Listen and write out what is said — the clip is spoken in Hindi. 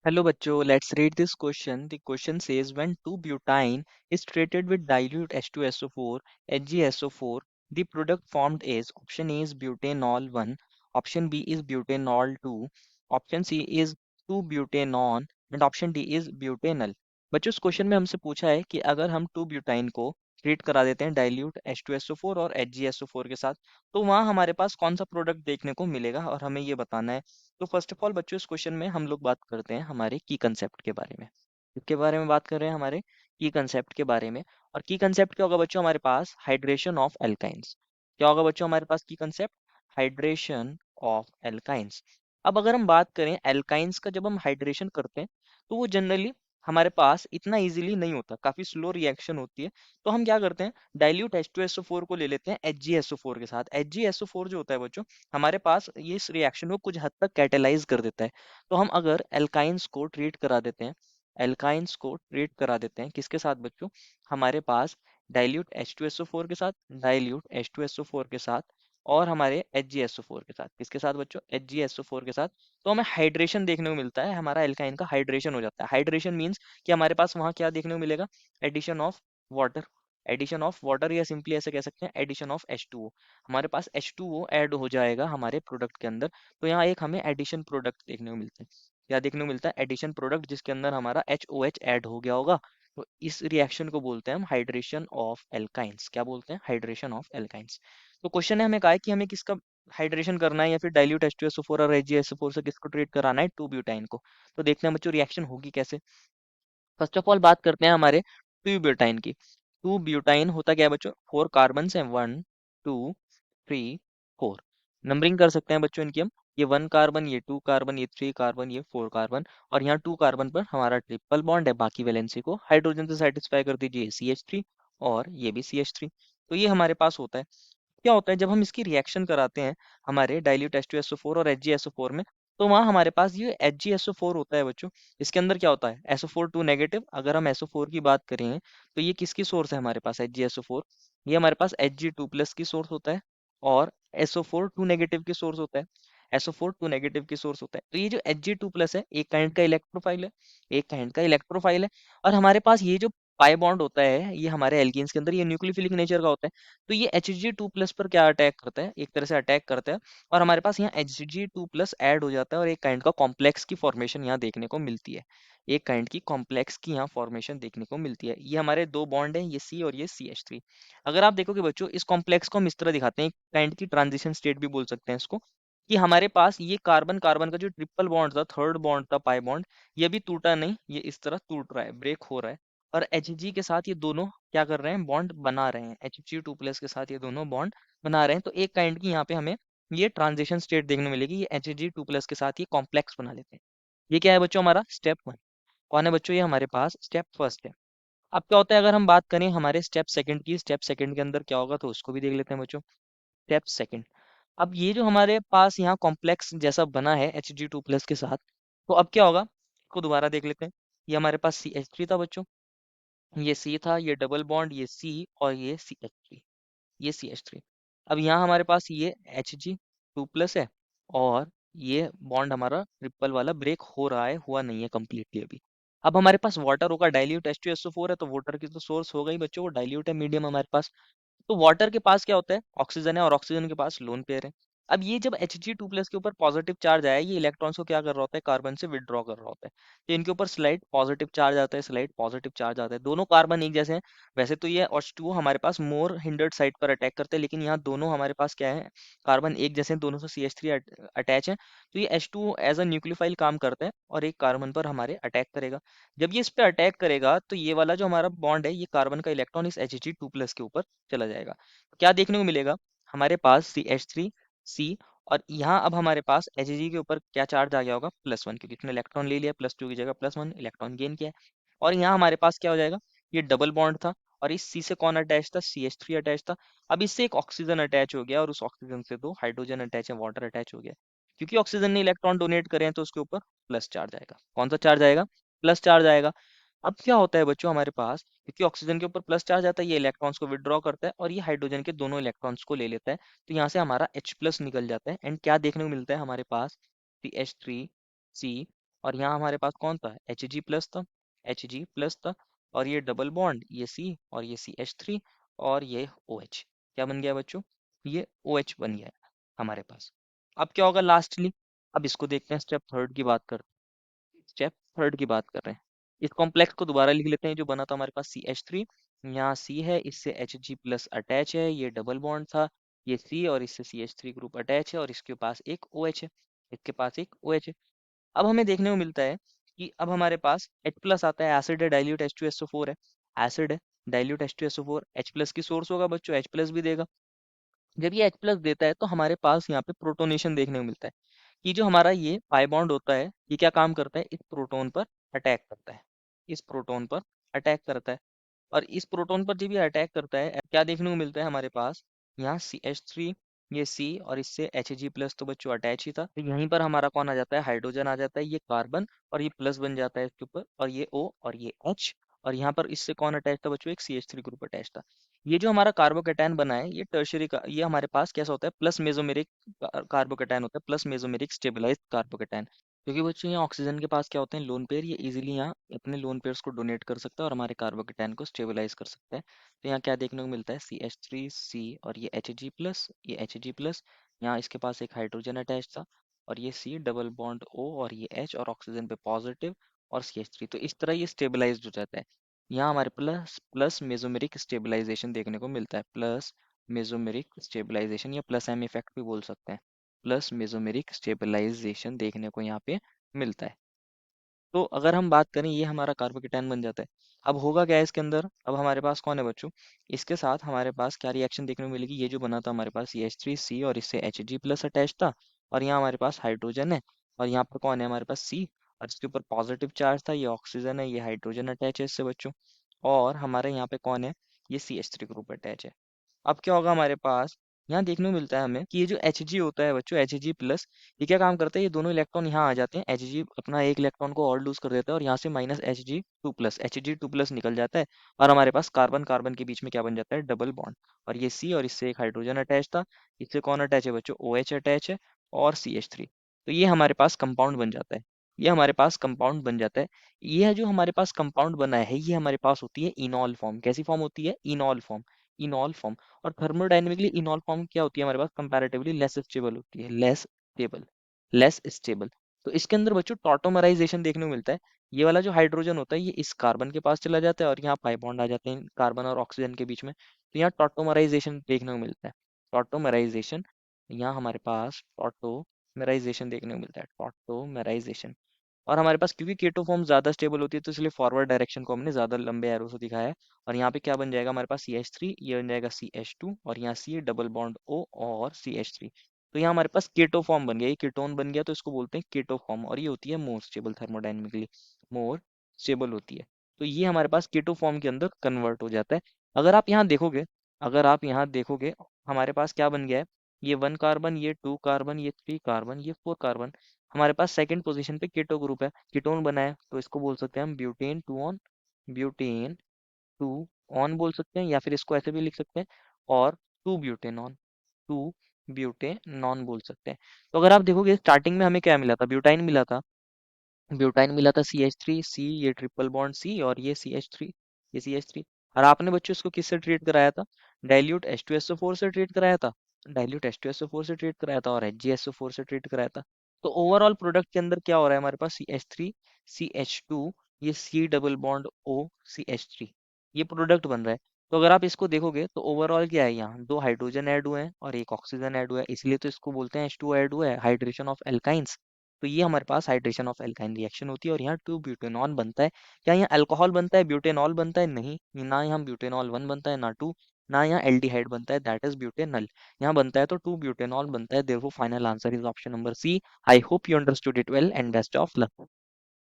Hello bachcho, let's read this question. The question says when 2-butene is treated with dilute H2SO4, HgSO4, the product formed is option A is butanol 1, option B is butanol 2, option C is 2-butanone and option D is butanol. बच्चों इस क्वेश्चन में हमसे पूछा है कि अगर हम 2-ब्यूटाइन को ट्रीट करा देते हैं डाइल्यूट H2SO4 और HgSO4 के साथ तो वहाँ हमारे पास कौन सा प्रोडक्ट देखने को मिलेगा और हमें ये बताना है। तो फर्स्ट ऑफ ऑल बच्चों इस क्वेश्चन में हम लोग बात करते हैं हमारे की कंसेप्ट के बारे में। किसके बारे में बात कर रहे हैं? हमारे की कंसेप्ट के बारे में। और की कंसेप्ट क्या होगा बच्चों? हमारे पास हाइड्रेशन ऑफ एल्काइंस। क्या होगा बच्चों हमारे पास की कंसेप्ट? Hydration of alkynes. अब अगर हम बात करें एल्काइंस का, जब हम हाइड्रेशन करते हैं तो वो जनरली हमारे पास इतना इजीली नहीं होता, काफी स्लो रिएक्शन होती है। तो हम क्या करते हैं, डाइल्यूट H2SO4 को ले लेते हैं HgSO4 के साथ। HgSO4 जो होता है बच्चों हमारे पास, ये इस रिएक्शन को कुछ हद तक कैटेलाइज कर देता है। तो हम अगर एल्काइंस को ट्रीट करा देते हैं, एल्काइंस को ट्रीट करा देते हैं किसके साथ बच्चों? हमारे पास डाइल्यूट H2SO4 के साथ, डाइल्यूट H2SO4 के साथ और हमारे HgSO4 के साथ। किसके साथ बच्चों? HgSO4 के साथ। तो हमें हाइड्रेशन देखने को मिलता है, हमारा एल्काइन का हाइड्रेशन हो जाता है। हाइड्रेशन मीन्स कि हमारे पास वहाँ क्या देखने को मिलेगा? Addition of water. Addition of water या सिंपली ऐसे कह सकते हैं एडिशन ऑफ H2O। हमारे पास H2O ऐड हो जाएगा हमारे प्रोडक्ट के अंदर। तो यहाँ एक हमें एडिशन प्रोडक्ट देखने को मिलता है। क्या देखने को मिलता है? एडिशन प्रोडक्ट, जिसके अंदर हमारा HOH ऐड हो गया होगा। तो इस रिएक्शन को बोलते हैं हम हाइड्रेशन ऑफ एल्काइंस। क्या बोलते हैं? Hydration of alkynes. तो क्वेश्चन है हमें कहा है कि हमें किसका हाइड्रेशन करना है, या फिर डाइल्यूट H2SO4 और HgSO4 से किसको ट्रीट कराना है? 2-ब्यूटाइन को। तो देखते हैं बच्चों रिएक्शन होगी कैसे। फर्स्ट ऑफ ऑल बात करते हैं हमारे 2-ब्यूटाइन की। 2-ब्यूटाइन होता क्या है बच्चों? 4 कार्बन है, 1 2 3 4। नंबरिंग कर सकते हैं बच्चों इनकी हम। ये 1 कार्बन, ये 2 कार्बन, ये 3 कार्बन, ये 4 कार्बन। और यहाँ 2 कार्बन पर हमारा ट्रिपल बॉन्ड है, बाकी वैलेंसी को हाइड्रोजन से सेटिस्फाई कर दीजिए, CH3 और ये भी CH3। तो ये हमारे पास होता है। क्या होता है जब हम इसकी रिएक्शन कराते हैं हमारे डाइल्यूट H2SO4 और HgSO4 में, तो वहाँ हमारे पास ये HgSO4 होता है बच्चों। इसके अंदर क्या होता है? SO4 2 negative. अगर हम SO4 की बात करें तो ये किसकी सोर्स है हमारे पास? HgSO4। ये हमारे पास Hg2 प्लस की सोर्स होता है और SO4 2 नेगेटिव की सोर्स होता है। SO4 2 नेगेटिव की सोर्स होता है। तो ये जो Hg2 प्लस है, एक काइंड का इलेक्ट्रोफाइल है, एक काइंड का इलेक्ट्रोफाइल है। और हमारे पास ये जो पाई बॉन्ड होता है, ये हमारे एल्कीन्स के अंदर ये न्यूक्लियोफिलिक नेचर का होता है। तो ये Hg2 प्लस पर क्या अटैक करता है? एक तरह से अटैक करता है। और हमारे पास यहाँ Hg2 प्लस ऐड हो जाता है और एक काइंड का कॉम्प्लेक्स की फॉर्मेशन यहाँ देखने को मिलती है। एक काइंड की कॉम्प्लेक्स की यहाँ फॉर्मेशन देखने को मिलती है। ये हमारे दो बॉन्ड हैं, ये C और ये CH3। अगर आप देखोगे बच्चों, इस कॉम्प्लेक्स को हम इस तरह दिखाते हैं, एक काइंड की ट्रांजिशन स्टेट भी बोल सकते हैं इसको, कि हमारे पास ये कार्बन कार्बन का जो ट्रिपल बॉन्ड था, थर्ड बॉन्ड था पाई बॉन्ड, ये भी टूटा नहीं, ये इस तरह टूट रहा है, ब्रेक हो रहा है। और Hg के साथ ये दोनों क्या कर रहे हैं? बॉन्ड बना रहे हैं। Hg2 प्लस के साथ ये दोनों बॉन्ड बना रहे हैं। तो एक काइंड की यहाँ पे हमें ये ट्रांजिशन स्टेट देखने को मिलेगी। ये Hg2 प्लस के साथ ये कॉम्प्लेक्स बना लेते हैं। ये क्या है बच्चों? हमारा स्टेप 1। कौन है बच्चों? ये हमारे पास स्टेप फर्स्ट है। अब क्या होता है अगर हम बात करें हमारे स्टेप सेकंड की, स्टेप सेकंड के अंदर क्या होगा तो उसको भी देख लेते हैं बच्चों। Step second. अब ये जो हमारे पास यहाँ कॉम्प्लेक्स जैसा बना है Hg2 प्लस के साथ, तो अब क्या होगा इसको दोबारा देख लेते हैं। ये हमारे पास CH3 था बच्चों, ये C था, ये डबल बॉन्ड, ये C और ये CH3, ये CH3। अब यहाँ हमारे पास ये Hg2 प्लस है और ये बॉन्ड हमारा ट्रिपल वाला ब्रेक हो रहा है, हुआ नहीं है कंप्लीटली अभी। अब हमारे पास वाटर होगा, डाइल्यूट H2SO4 है, तो वाटर की तो सोर्स हो गई बच्चों, वो डाइल्यूट है, मीडियम हमारे पास। तो वाटर के पास क्या होता है? ऑक्सीजन है, और ऑक्सीजन के पास लोन पेयर है। अब ये जब Hg2 प्लस के ऊपर पॉजिटिव चार्ज आया, ये इलेक्ट्रॉन्स को क्या कर रहा होता है? कार्बन से विड्रॉ कर रहा होता है। तो इनके ऊपर स्लाइड पॉजिटिव चार्ज आता है, स्लाइड पॉजिटिव चार्ज आता है। दोनों कार्बन एक जैसे हैं। वैसे तो ये H2O हमारे पास मोर हिंडर्ड साइड पर अटैक करते हैं, लेकिन यहाँ दोनों हमारे पास क्या है? कार्बन एक जैसे हैं, दोनों से CH3 अटैच है। तो ये H2O एज अ न्यूक्लियोफाइल काम करता है और एक कार्बन पर हमारे अटैक करेगा। जब ये इस पे अटैक करेगा तो ये वाला जो हमारा बॉन्ड है, ये कार्बन का इलेक्ट्रॉन इस Hg2 प्लस के ऊपर चला जाएगा। क्या देखने को मिलेगा? हमारे पास CH3 C, और यहाँ अब हमारे पास Hg के ऊपर क्या चार्ज आ गया होगा? +1, क्योंकि इसने इलेक्ट्रॉन ले लिया, +2 की जगह +1 इलेक्ट्रॉन गेन किया है। और यहाँ हमारे पास क्या हो जाएगा? ये डबल बॉन्ड था और इस C से कौन अटैच था? CH3 अटैच था। अब इससे एक ऑक्सीजन अटैच हो गया और उस ऑक्सीजन से दो हाइड्रोजन अटैच है, वाटर अटैच हो गया। क्योंकि ऑक्सीजन ने इलेक्ट्रॉन डोनेट करे हैं तो उसके ऊपर प्लस चार्ज आएगा। कौन सा चार्ज आएगा? प्लस चार्ज आएगा। अब क्या होता है बच्चों हमारे पास, क्योंकि ऑक्सीजन के ऊपर प्लस चार्ज आता है, ये इलेक्ट्रॉन्स को विड्रॉ करता है और ये हाइड्रोजन के दोनों इलेक्ट्रॉन्स को ले लेता है। तो यहाँ से हमारा H प्लस निकल जाता है, एंड क्या देखने को मिलता है हमारे पास? CH3 C और यहाँ हमारे पास कौन था, एच जी प्लस था, एच जी प्लस था। और ये डबल बॉन्ड, ये सी और ये सी एच थ्री, और ये ओ एच, क्या बन गया बच्चों, ये ओ एच बन गया है हमारे पास। अब क्या होगा लास्टली, अब इसको देखते हैं, स्टेप थर्ड की बात करते हैं, स्टेप थर्ड की बात कर रहे हैं। इस कॉम्प्लेक्स को दोबारा लिख लेते हैं, जो बना था हमारे पास सी एच थ्री, यहाँ सी है, इससे एच जी प्लस अटैच है, ये डबल बॉन्ड था, ये सी और इससे C H three group attach है, और इसके पास एक ओ एच है, इसके पास एक ओ एच है। अब हमें देखने को मिलता है कि अब हमारे पास H प्लस आता है, एसिड है, डाइल्यूट H2SO4 है, एसिड है, डाइल्यूट H2SO4, H प्लस की सोर्स होगा बच्चों, H प्लस भी देगा। जब ये H प्लस देता है तो हमारे पास यहाँ पे प्रोटोनेशन देखने को मिलता है, कि जो हमारा ये पाई बॉन्ड होता है, ये क्या काम करता है, इस प्रोटोन पर अटैक करता है, इस प्रोटोन पर अटैक करता है। और इस प्रोटोन पर जब ये अटैक करता है, क्या देखने को मिलता है हमारे पास, यहाँ सी एच थ्री, ये सी और इससे एच जी प्लस तो बच्चों अटैच ही था, तो यहीं पर हमारा कौन आ जाता है, हाइड्रोजन आ जाता है, ये कार्बन, और ये प्लस बन जाता है इसके ऊपर, और ये ओ और ये एच, और यहाँ पर इससे कौन अटैच था बच्चों, एक C H three group attach था। ये जो हमारा कार्बोकेटायन बना है, ये टर्शरी का, ये हमारे पास कैसा होता है, प्लस मेसोमेरिक कार्बोकेटायन होता है, प्लस मेसोमेरिक स्टेबलाइज कार्बोकेटायन। क्योंकि बच्चों यहाँ ऑक्सीजन के पास क्या होते हैं, लोन पेयर, ये इजीली यहाँ अपने लोन पेयर्स को डोनेट कर सकता है और हमारे कार्बोकेटायन को स्टेबलाइज कर सकता है। तो यहाँ क्या देखने को मिलता है, सी एच थ्री सी और ये एच जी प्लस, ये एच जी प्लस, यहाँ इसके पास एक हाइड्रोजन अटैच था, और ये सी डबल बॉन्ड ओ और ये एच और ऑक्सीजन पे पॉजिटिव, और सी एच थ्री, तो इस तरह ये स्टेबलाइज हो जाता है। यहाँ हमारे प्लस प्लस मेसोमेरिक स्टेबलाइजेशन देखने को मिलता है, प्लस मेसोमेरिक स्टेबलाइजेशन, या प्लस एम इफेक्ट भी बोल सकते हैं, प्लस मेसोमेरिक स्टेबलाइजेशन देखने को यहाँ पे मिलता है। तो अगर हम बात करें, ये हमारा कार्बोकेटायन बन जाता है। अब होगा क्या है इसके अंदर, अब हमारे पास कौन है बच्चों, इसके साथ हमारे पास क्या रिएक्शन देखने को मिलेगी, ये जो बना था हमारे पास ये एच थ्री सी और इससे एच जी प्लस अटैच था, और यहाँ हमारे पास हाइड्रोजन है, और यहाँ पर कौन है हमारे पास सी, और इसके ऊपर पॉजिटिव चार्ज था, ये ऑक्सीजन है, ये हाइड्रोजन अटैच है इससे बच्चों, और हमारे यहाँ पे कौन है, ये C H three group attach है। अब क्या होगा हमारे पास, यहाँ देखने को मिलता है हमें कि ये जो एच जी होता है बच्चों, एच जी प्लस, ये क्या काम करता है, ये दोनों इलेक्ट्रॉन यहाँ आ जाते हैं, एच जी अपना एक इलेक्ट्रॉन को और लूज कर देता है, और यहाँ से minus H G two plus निकल जाता है, और हमारे पास कार्बन कार्बन के बीच में क्या बन जाता है, डबल बॉन्ड, और ये सी और इससे एक हाइड्रोजन अटैच था, इससे कौन अटैच है बच्चों, ओ एच अटैच है, और सी एच थ्री, तो ये हमारे पास कंपाउंड बन जाता है, ये हमारे पास कंपाउंड बन जाता है। ये जो हमारे पास कंपाउंड बना है, ये हमारे पास होती है इनॉल फॉर्म, कैसी फॉर्म होती है, इनॉल फॉर्म, इनॉल फॉर्म। और थर्मोडायनेमिकली इनॉल फॉर्म क्या होती है हमारे पास, कंपैरेटिवली लेस स्टेबल होती है, लेस स्टेबल, लेस स्टेबल। तो इसके अंदर बच्चों टॉटोमराइजेशन देखने को मिलता है, ये वाला जो हाइड्रोजन होता है ये इस कार्बन के पास चला जाता है, और यहाँ पाई बॉन्ड आ जाते हैं कार्बन और ऑक्सीजन के बीच में, तो यहाँ टॉटोमराइजेशन देखने को मिलता है, टॉटोमराइजेशन, यहाँ हमारे पास टॉटोमराइजेशन देखने को मिलता है, टॉटोमराइजेशन। और हमारे पास क्योंकि केटो फॉर्म ज्यादा स्टेबल होती है, तो इसलिए फॉरवर्ड डायरेक्शन को हमने ज्यादा लंबे एरो से दिखाया है। और यहाँ पे क्या बन जाएगा हमारे पास, सी एच थ्री, ये बन जाएगा सी एच टू, और यहाँ सी डबल बॉन्ड ओ और सी एच थ्री, तो यहाँ हमारे पास केटो फॉर्म बन गया, ये कीटोन बन गया, तो इसको बोलते हैं केटो फॉर्म, और ये होती है more stable thermodynamically, more stable होती है। तो ये हमारे पास केटो फॉर्म के अंदर कन्वर्ट हो जाता है। अगर आप यहाँ देखोगे, अगर आप यहाँ देखोगे, हमारे पास क्या बन गया है, ये वन कार्बन, ये टू कार्बन, ये थ्री कार्बन, ये फोर कार्बन, हमारे पास सेकंड पोजीशन पे कीटो ग्रुप है, कीटोन बना है, तो इसको बोल सकते हैं हम butane two on, butane two on बोल सकते हैं, या फिर इसको ऐसे भी लिख सकते हैं, और टू ब्यूटेनॉन, टू ब्यूटेनॉन बोल सकते हैं। तो अगर आप देखोगे स्टार्टिंग में हमें क्या मिला था, ब्यूटाइन मिला था, ब्यूटाइन मिला था सी एच थ्री सी, ये ट्रिपल बॉन्ड सी, और ये सी एच थ्री, ये सी एच थ्री। और आपने बच्चों इसको किससे ट्रीट कराया था, dilute H two S O four से ट्रीट कराया था, dilute H two S O four से ट्रीट कराया था, और H G S O four से ट्रीट कराया था। तो ओवरऑल प्रोडक्ट के अंदर क्या हो रहा है हमारे पास, C H three C H two, ये C double bond O C H three, ये प्रोडक्ट बन रहा है। तो अगर आप इसको देखोगे तो ओवरऑल क्या है, यहाँ दो हाइड्रोजन ऐड हुए हैं और एक ऑक्सीजन ऐड हुआ है, इसलिए तो इसको बोलते हैं एच टू ऐड हुआ है, हाइड्रेशन ऑफ एल्काइंस। तो ये हमारे पास हाइड्रेशन ऑफ एल्काइन रिएक्शन होती है, और यहाँ टू ब्यूटेनॉन बनता है। क्या यहाँ अल्कोहल बनता है, ब्यूटेनॉल बनता है, नहीं, ना यहाँ ब्यूटेनॉल वन बनता है, ना टू, ना यहाँ एल्डिहाइड बनता है, दैट इज ब्यूटेनल। यहाँ बनता है तो टू ब्यूटेनॉल बनता है, therefore final answer is option number C. I hope you understood it well and best of luck.